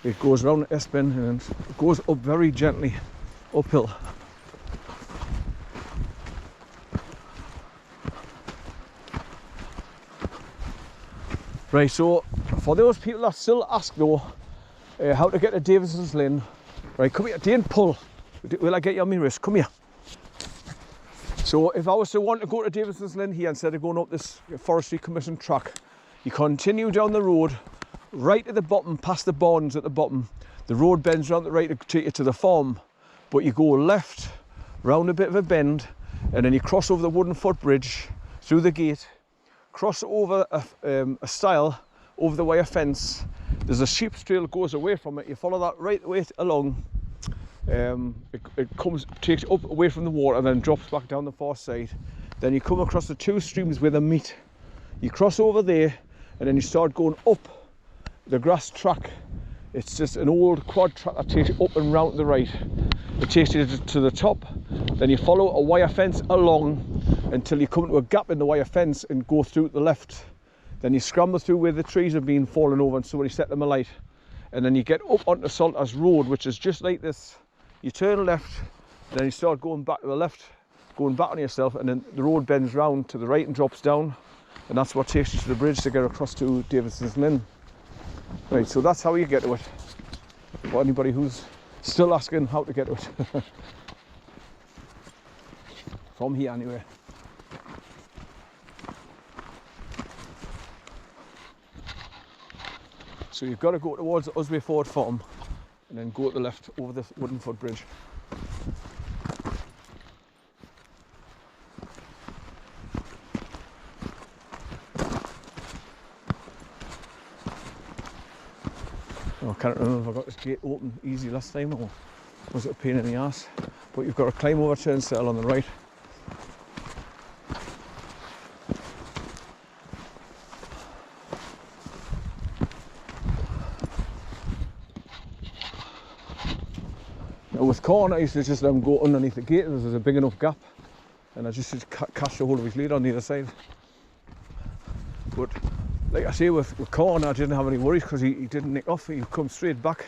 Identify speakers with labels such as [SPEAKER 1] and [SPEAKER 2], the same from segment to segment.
[SPEAKER 1] It goes round the S-bend and it goes up very gently, uphill. Right, so for those people that still ask though, how to get to Davidsons Linn, right, come here, don't pull. Will I get you on my wrist? Come here. So if I was to want to go to Davidsons Linn here, instead of going up this Forestry Commission track, you continue down the road, right at the bottom, past the barns at the bottom. The road bends round the right to take you to the farm, but you go left, round a bit of a bend, and then you cross over the wooden footbridge, through the gate, cross over a stile, over the wire fence. There's a sheep's trail that goes away from it. You follow that right way along. It takes you up away from the water and then drops back down the far side. Then you come across the two streams where they meet. You cross over there and then you start going up the grass track. It's just an old quad track that takes you up and round to the right. It takes you to the top. Then you follow a wire fence along until you come to a gap in the wire fence and go through to the left. Then you scramble through where the trees have been falling over and somebody set them alight. And then you get up onto Salters Road, which is just like this. You turn left, then you start going back to the left, going back on yourself, and then the road bends round to the right and drops down. And that's what takes you to the bridge to get across to Davidsons Linn. Right, so that's how you get to it. For anybody who's still asking how to get to it. From here anyway. So you've got to go towards the Usway Ford Farm and then go to the left over the wooden footbridge. Oh, I can't remember if I got this gate open easy last time or was it a pain in the ass. But you've got to climb over turnstile on the right. Now with corn, I used to just let him go underneath the gate. There's a big enough gap, and I just catch the hold of his lead on the other side. But like I say, with corn, I didn't have any worries because he didn't nick off. He'd come straight back.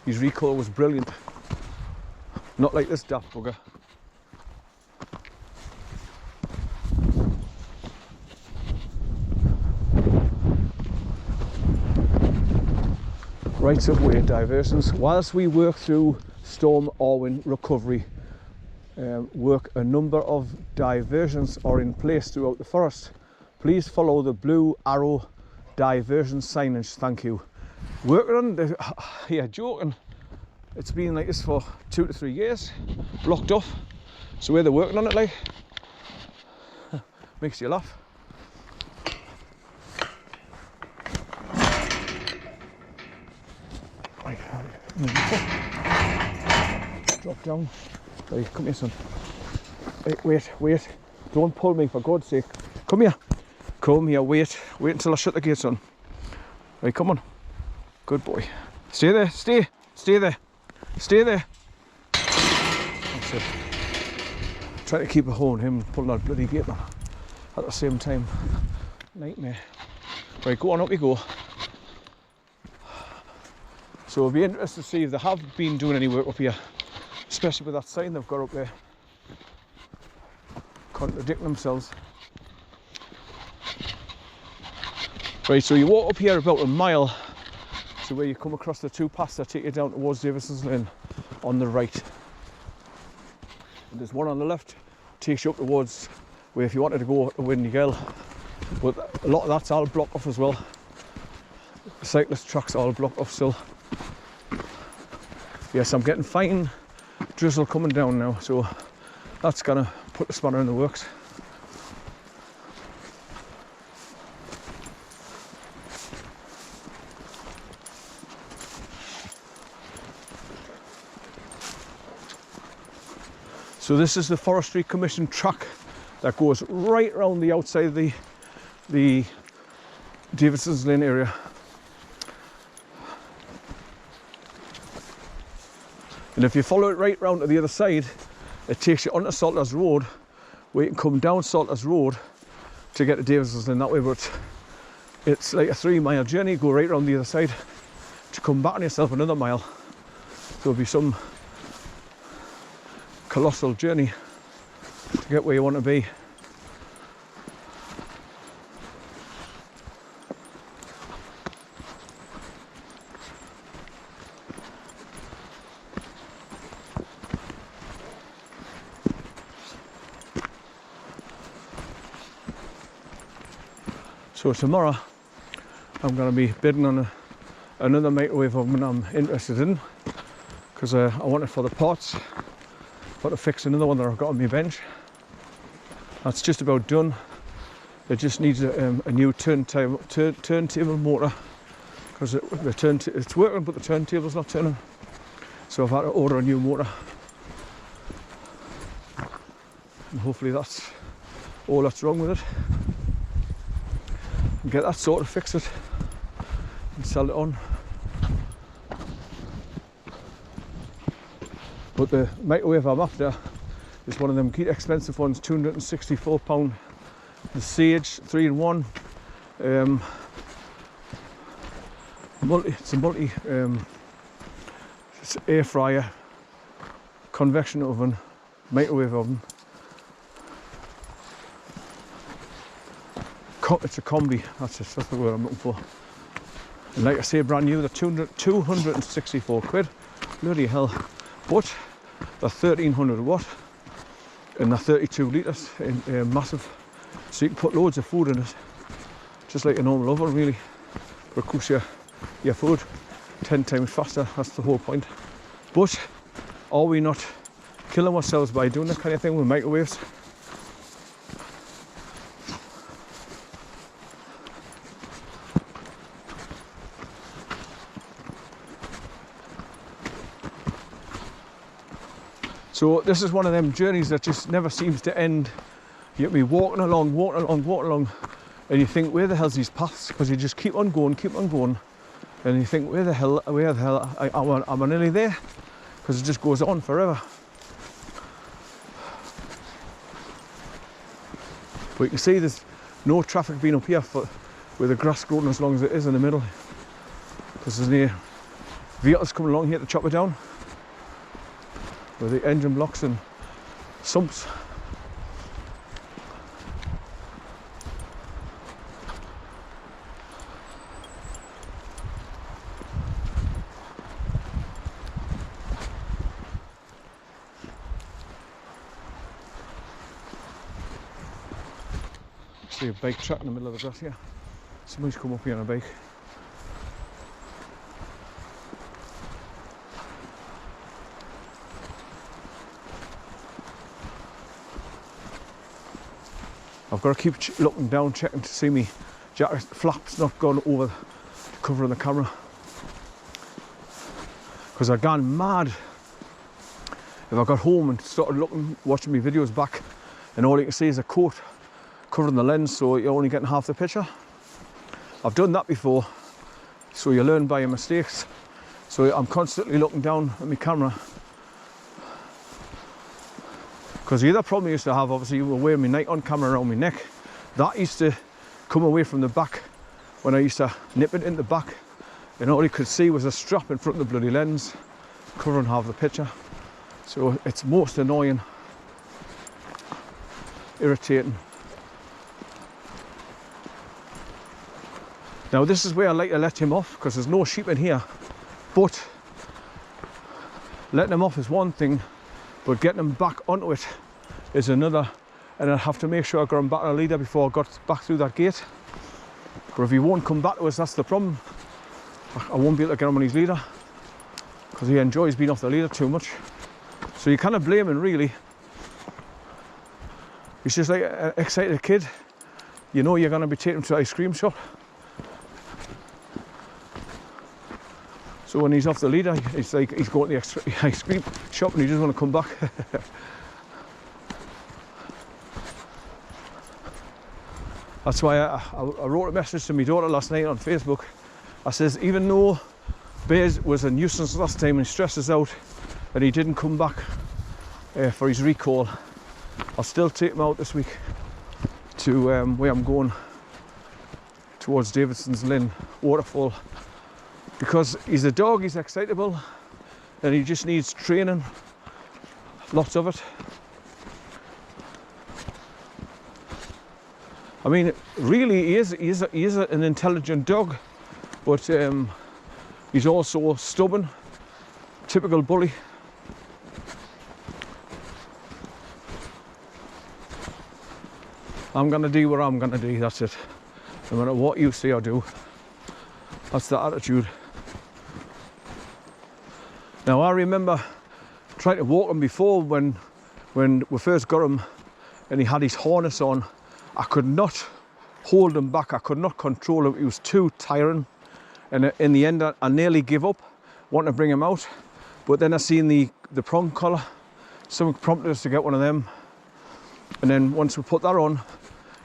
[SPEAKER 1] His recoil was brilliant. Not like this daft bugger. Rights of way diversions. Whilst we work through Storm Orwin recovery work, a number of diversions are in place throughout the forest. Please follow the blue arrow diversion signage. Thank you. Working on the, yeah, joking. It's been like this for 2 to 3 years, blocked off. So where they're working on it, like, makes you laugh. Drop down. Right, come here, son. Wait, wait. Don't pull me, for God's sake. Come here. Come here, wait. Wait until I shut the gate, son. Right, come on. Good boy. Stay there, stay there. Stay there. That's it. Try to keep a hold on him pulling that bloody gate on at the same time. Nightmare. Right, go on, up you go. So it'll be interesting to see if they have been doing any work up here, especially with that sign they've got up there, contradicting themselves. Right, so you walk up here about a mile to where you come across the two paths that take you down towards Davidsons Linn on the right. And there's one on the left, takes you up towards where if you wanted to go to Windy Gale, but a lot of that's all blocked off as well. The cyclist tracks are all blocked off still. Yes, I'm getting fine drizzle coming down now, so that's gonna put the spanner in the works. So this is the Forestry Commission track that goes right around the outside of the Davidsons Linn area. And if you follow it right round to the other side, it takes you onto Salters Road, where you can come down Salters Road to get to Davidsons Linn that way. But it's like a 3 mile journey, go right round the other side. to come back on yourself another mile. There'll be some colossal journey to get where you want to be. So tomorrow I'm going to be bidding on another microwave oven I'm interested in, because I want it for the pots. Got to fix another one that I've got on my bench. That's just about done. It just needs a new turntable motor, because it's working but the turntable's not turning. So I've had to order a new motor. And hopefully that's all that's wrong with it. And get that sorted, fix it and sell it on. But the microwave I'm after is one of them expensive ones, £264. The Sage 3-in-1. It's air fryer, convection oven, microwave oven. It's a combi, that's the word I'm looking for. And like I say, brand new, they're 264 quid. Bloody hell. But they're 1300 watt and they're 32 litres in massive. So you can put loads of food in it, just like a normal oven really. But of course your food 10 times faster, that's the whole point. But are we not killing ourselves by doing that kind of thing with microwaves? So this is one of them journeys that just never seems to end. You'll be walking along, and you think, where the hell's these paths? Because you just keep on going, and you think, where the hell am I nearly there? Because it just goes on forever. But you can see there's no traffic being up here with the grass growing as long as it is in the middle, because there's no vehicles coming along here to chop it down with the engine blocks and sumps. See a bike track in the middle of the grass here. Somebody's come up here on a bike. I've got to keep looking down, checking to see me jacket flaps not gone over the cover of the camera, because I've gone mad if I got home and started looking, watching my videos back, and all you can see is a coat covering the lens, so you're only getting half the picture. I've done that before, so you learn by your mistakes. So I'm constantly looking down at my camera, because the other problem I used to have, obviously, you were wearing my Nikon camera around my neck. That used to come away from the back when I used to nip it in the back, and all you could see was a strap in front of the bloody lens covering half the picture. So it's most annoying, irritating. Now this is where I like to let him off, because there's no sheep in here, but letting him off is one thing, but getting him back onto it is another, and I'd have to make sure I got him back on a leader before I got back through that gate. But if he won't come back to us, that's the problem. I won't be able to get him on his leader, because he enjoys being off the leader too much. So you can't blame him really. He's just like an excited kid. You know you're going to be taking him to the ice cream shop. So when he's off the leader, it's like he's going to the ice cream shop and he doesn't want to come back. That's why I wrote a message to my daughter last night on Facebook. I says, even though Bears was a nuisance last time and stressed us out and he didn't come back for his recall, I'll still take him out this week to where I'm going, towards Davidsons Linn waterfall. because he's a dog, he's excitable, and he just needs training, lots of it. I mean, really, he is an intelligent dog, but he's also stubborn, typical bully. I'm gonna do what I'm gonna do, that's it. No matter what you say or do, that's the attitude. Now, I remember trying to walk him before when we first got him and he had his harness on. I could not hold him back, I could not control him, he was too tiring. And in the end, I nearly gave up, wanting to bring him out. But then I seen the prong collar, someone prompted us to get one of them. And then once we put that on,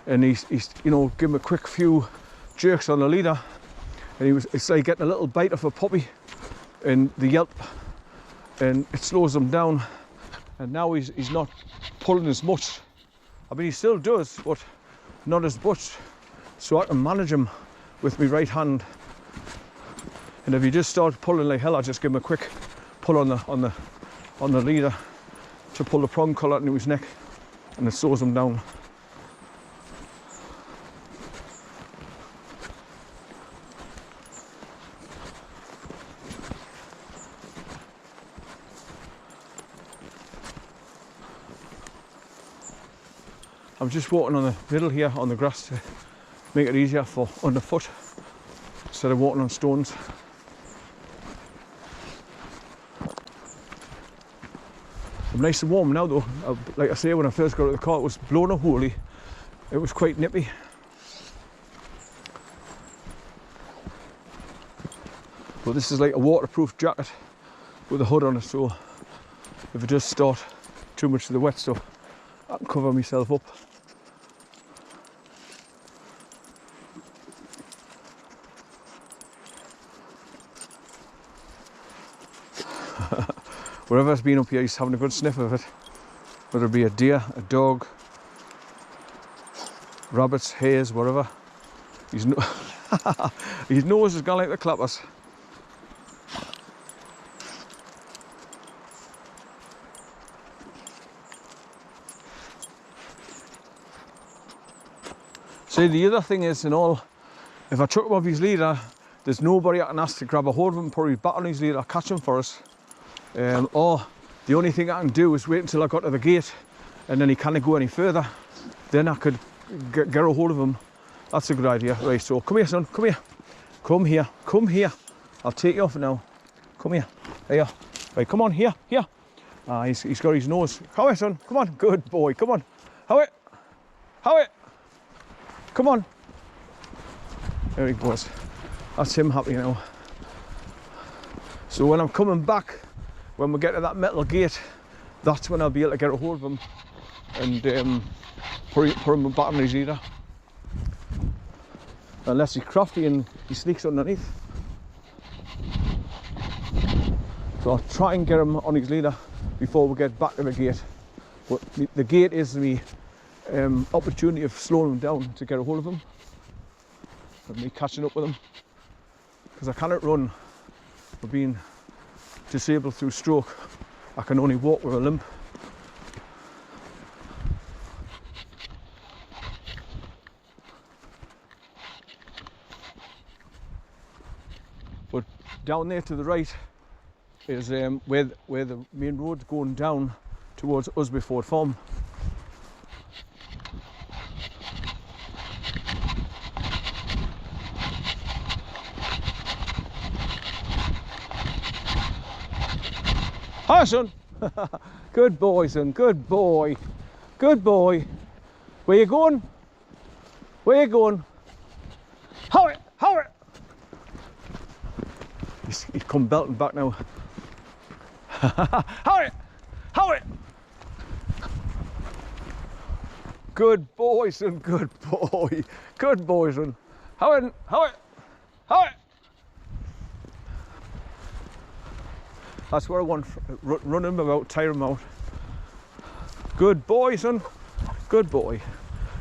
[SPEAKER 1] and he's you know, give him a quick few jerks on the leader, and it's like getting a little bite of a puppy, and the yelp, and it slows him down. And now he's not pulling as much. I mean, he still does, but not as much. So I can manage him with my right hand. And if he just starts pulling like hell, I just give him a quick pull on the leader to pull the prong collar into his neck, and it slows him down. I'm just walking on the middle here on the grass to make it easier for underfoot instead of walking on stones. I'm nice and warm now though. Like I say, when I first got out of the car, it was blowing a holy. It was quite nippy. But this is like a waterproof jacket with a hood on it, so if it does start too much of the wet stuff, I can cover myself up. Wherever's been up here, he's having a good sniff of it. Whether it be a deer, a dog, rabbits, hares, whatever. His nose has gone like the clappers. See, the other thing is, and all, if I took him off his leader, there's nobody I can ask to grab a hold of him, put his back on his leader, catch him for us. Or the only thing I can do is wait until I got to the gate, and then he can't go any further. Then I could get a hold of him. That's a good idea. Right, so come here, son, come here. Come here, come here. I'll take you off now. Come here. Here. Right, come on, here. He's got his nose. How it, son? Come on. Good boy, come on. How it? Come on. There he goes. That's him happy now. So when I'm coming back, when we get to that metal gate, that's when I'll be able to get a hold of him and put him back on his leader. Unless he's crafty and he sneaks underneath. So I'll try and get him on his leader before we get back to the gate. But the gate is the opportunity of slowing him down to get a hold of him and me catching up with him, because I cannot run for being disabled through stroke. I can only walk with a limp. But down there to the right is where the main road's going down towards Usbyford Farm. Hi, son. Good boy, son. Good boy. Good boy. Where you going? Where you going? How it? He's come belting back now. How it? Good boy, son. Good boy. Good boy, son. How it? That's what I want. Run him about, tire him out. Good boy, son. Good boy.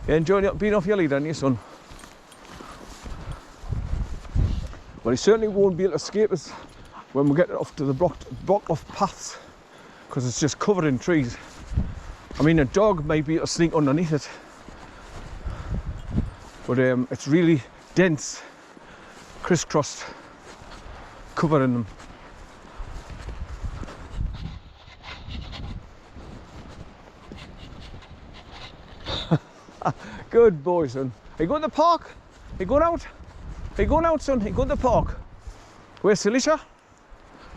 [SPEAKER 1] You enjoying being off your lead, aren't you, son? But he certainly won't be able to escape us when we get off to the blocked off paths, because it's just covered in trees. I mean, a dog might be able to sneak underneath it, but it's really dense, crisscrossed, covered in them. Good boy, son. Are you going to the park? Are you going out? Are you going out, son? Are you going to the park? Where's Talisha?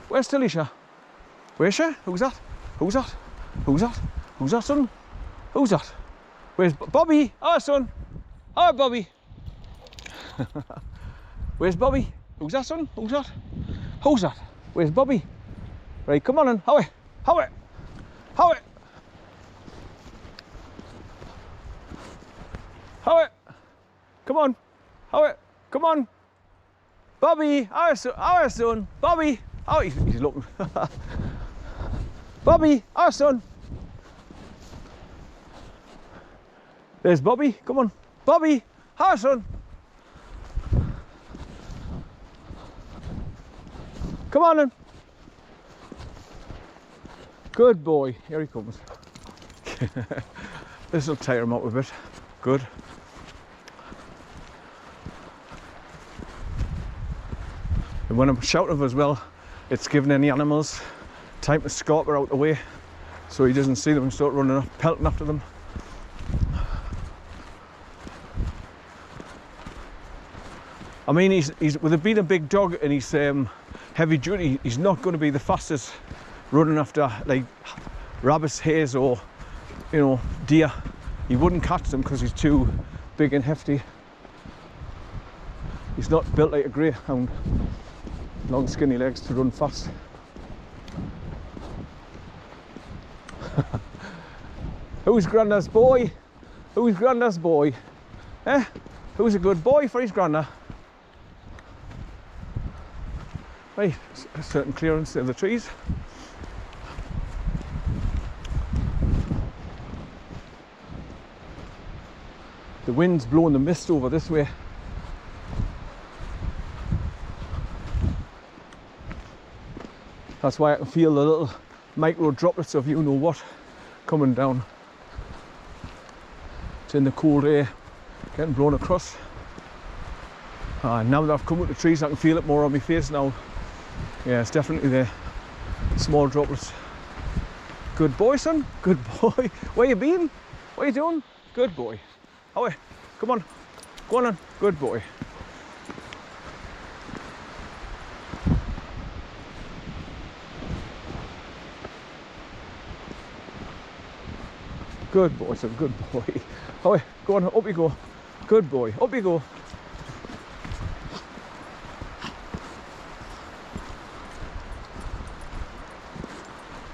[SPEAKER 1] Where's Talisha? Where's she? Who's that? Who's that? Who's that? Who's that, son? Who's that? Where's Bobby? Oh, son. Oh, Bobby. Where's Bobby? Who's that, son? Who's that? Who's that? Where's Bobby? Right, come on, then. Howie. Howie. Howie. Howie. Come on. Howie. Come on. Bobby. Our son. Bobby. Oh, he's looking. Bobby. Our son. There's Bobby. Come on. Bobby. Our son. Come on, then. Good boy. Here he comes. This will tire him up a bit. Good. And when I'm shouting as well, it's giving any animals time to scarper out the way, so he doesn't see them and start running up, pelting after them. I mean, he's with it being a big dog and he's heavy duty, he's not going to be the fastest running after like rabbits, hares, or deer. He wouldn't catch them because he's too big and hefty. He's not built like a greyhound. Long skinny legs to run fast. Who's Grandad's boy? Who's Grandad's boy? Eh? Who's a good boy for his Grandad? Right, a certain clearance of the trees. The wind's blowing the mist over this way. That's why I can feel the little micro droplets of you-know-what coming down. It's in the cold air, getting blown across. Now that I've come with the trees, I can feel it more on my face now. Yeah, it's definitely there. Small droplets. Good boy, son. Good boy. Where you been? What are you doing? Good boy. Howie, come on. Go on. Good boy. Good boy, son, good boy. Oh, go on, up you go. Good boy, up you go.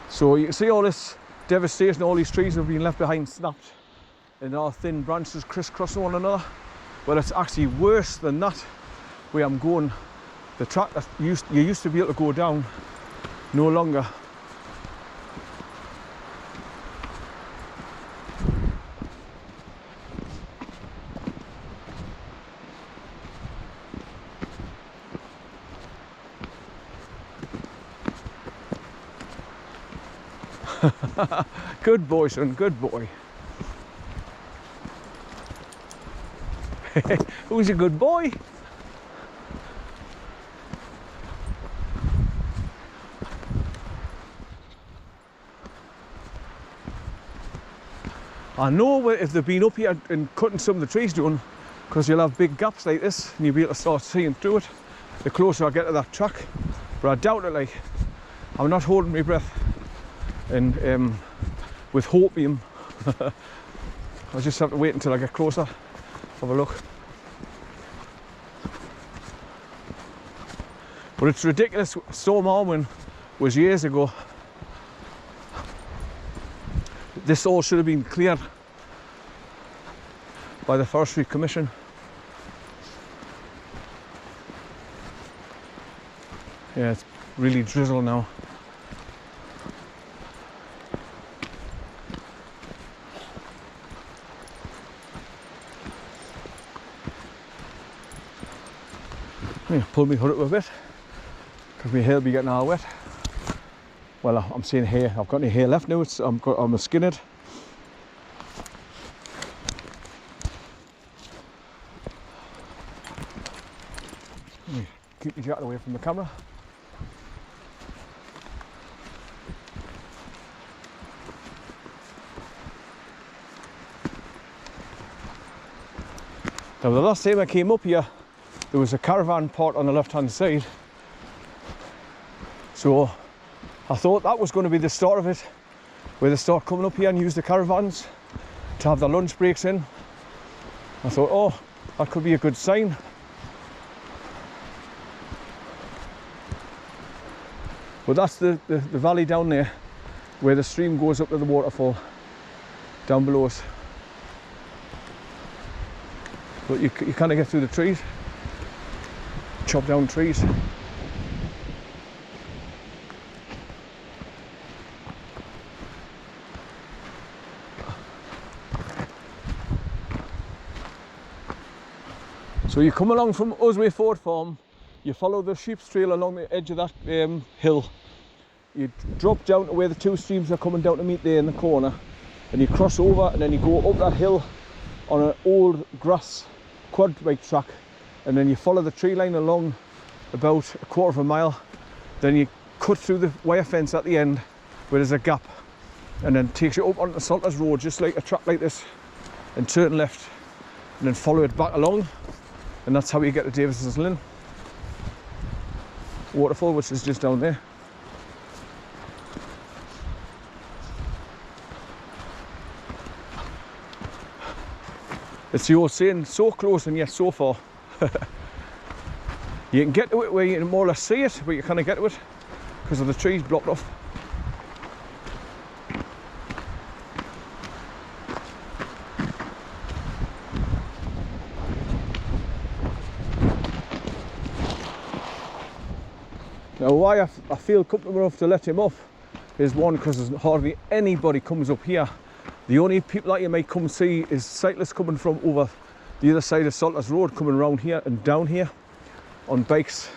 [SPEAKER 1] So you can see all this devastation, all these trees have been left behind snapped, and our thin branches crisscrossing one another. Well, it's actually worse than that. Where I'm going, the track that you used to be able to go down, no longer. Good boy, son, good boy. Who's a good boy? I know if they've been up here and cutting some of the trees down, because you'll have big gaps like this and you'll be able to start seeing through it the closer I get to that track. But I doubt it, like, I'm not holding my breath. And with hopium, I'll just have to wait until I get closer, have a look. But it's ridiculous. Storm Arwen was years ago. This all should have been cleared by the Forestry Commission. Yeah, it's really drizzle now. Pull my hood up a bit because my hair will be getting all wet. Well, I'm saying hair. I've got any hair left now. I'm a skinhead. Keep your jacket away from the camera. Now, the last time I came up here, there was a caravan park on the left-hand side. So I thought that was going to be the start of it, where they start coming up here and use the caravans to have their lunch breaks in. I thought, oh, that could be a good sign. But that's the valley down there, where the stream goes up to the waterfall down below us. But you kind of get through the trees, chop down trees. So you come along from Usway Ford Farm, you follow the sheep's trail along the edge of that hill. You drop down to where the two streams are coming down to meet there in the corner, and you cross over, and then you go up that hill on an old grass quad bike track, and then you follow the tree line along about a quarter of a mile. Then you cut through the wire fence at the end where there's a gap, and then takes you up onto the Salters Road, just like a track like this, and turn left, and then follow it back along, and that's how you get to Davidsons Linn waterfall, which is just down there. It's the old saying, so close and yet so far. You can get to it where you can more or less see it, but you can't get to it because of the trees blocked off. Now, why I feel comfortable enough to let him off is, one, because there's hardly anybody comes up here. The only people that you might come see is cyclists coming from over the other side of Salters Road, coming around here and down here on bikes,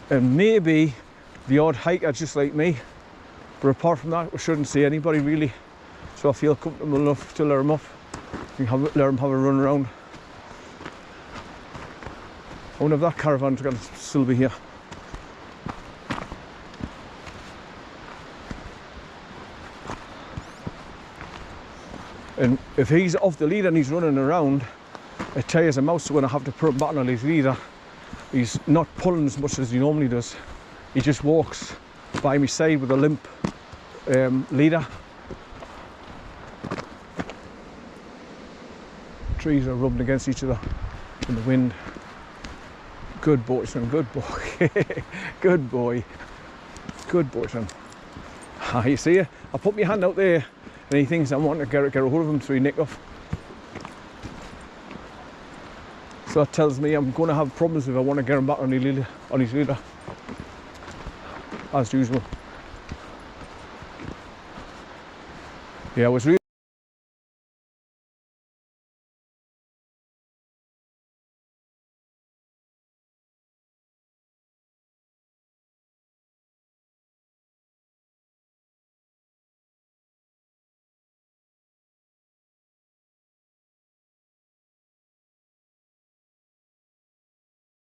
[SPEAKER 1] and maybe the odd hiker just like me. But apart from that, we shouldn't see anybody really. So I feel comfortable enough to let him off. You can let him have a run around. I wonder if that caravan's going to still be here. And if he's off the lead and he's running around, it tires him out, so when I have to put him back on his leader, he's not pulling as much as he normally does. He just walks by my side with a limp leader. Trees are rubbing against each other in the wind. Good boy, son, good boy. Good boy. Good boy, son. You see, I put my hand out there, and he thinks I want to get a hold of him, so he nicked off. So that tells me I'm going to have problems if I want to get him back on his leader, as usual. Yeah, I was really